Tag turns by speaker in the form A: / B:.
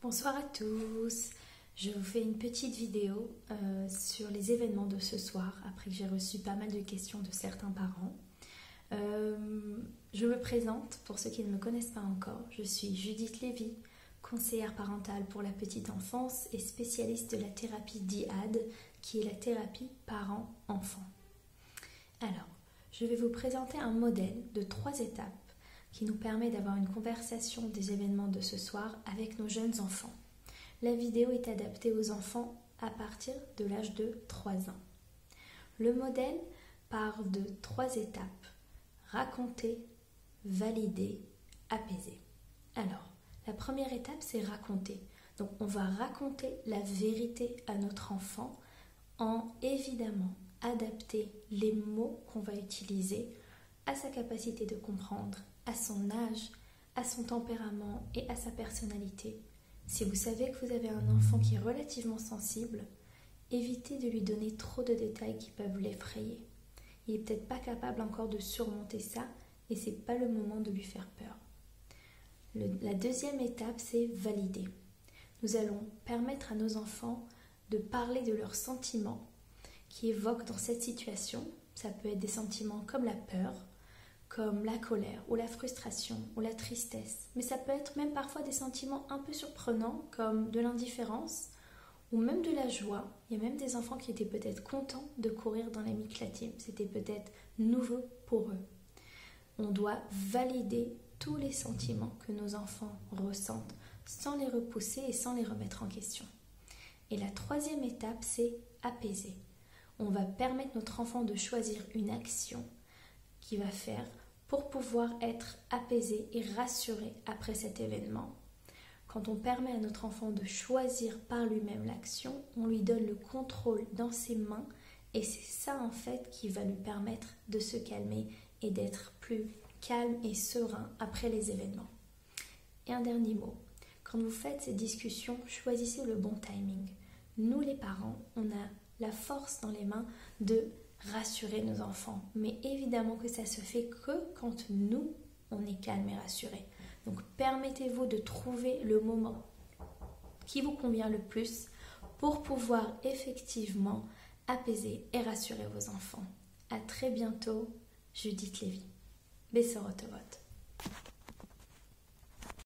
A: Bonsoir à tous, je vous fais une petite vidéo sur les événements de ce soir, après que j'ai reçu pas mal de questions de certains parents. Je me présente, pour ceux qui ne me connaissent pas encore, je suis Judith Lévy, conseillère parentale pour la petite enfance et spécialiste de la thérapie DIAD, qui est la thérapie parent-enfant. Alors, je vais vous présenter un modèle de 3 étapes qui nous permet d'avoir une conversation des événements de ce soir avec nos jeunes enfants. La vidéo est adaptée aux enfants à partir de l'âge de 3 ans. Le modèle part de 3 étapes: raconter, valider, apaiser. Alors, la première étape, c'est raconter. Donc, on va raconter la vérité à notre enfant en évidemment adapter les mots qu'on va utiliser à sa capacité de comprendre, à son âge, à son tempérament et à sa personnalité. Si vous savez que vous avez un enfant qui est relativement sensible, évitez de lui donner trop de détails qui peuvent l'effrayer. Il n'est peut-être pas capable encore de surmonter ça et ce n'est pas le moment de lui faire peur. La deuxième étape, c'est valider. Nous allons permettre à nos enfants de parler de leurs sentiments qui évoquent dans cette situation. Ça peut être des sentiments comme la peur, comme la colère ou la frustration ou la tristesse. Mais ça peut être même parfois des sentiments un peu surprenants comme de l'indifférence ou même de la joie. Il y a même des enfants qui étaient peut-être contents de courir dans la Miklatim. C'était peut-être nouveau pour eux. On doit valider tous les sentiments que nos enfants ressentent sans les repousser et sans les remettre en question. Et la troisième étape, c'est apaiser. On va permettre notre enfant de choisir une action qu'il va faire pour pouvoir être apaisé et rassuré après cet événement. Quand on permet à notre enfant de choisir par lui-même l'action, on lui donne le contrôle dans ses mains et c'est ça en fait qui va lui permettre de se calmer et d'être plus calme et serein après les événements. Et un dernier mot, quand vous faites ces discussions, choisissez le bon timing. Nous les parents, on a la force dans les mains de rassurer nos enfants. Mais évidemment que ça se fait que quand nous, on est calme et rassuré. Donc permettez-vous de trouver le moment qui vous convient le plus pour pouvoir effectivement apaiser et rassurer vos enfants. À très bientôt, Judith Lévy. Bessorot Tovot.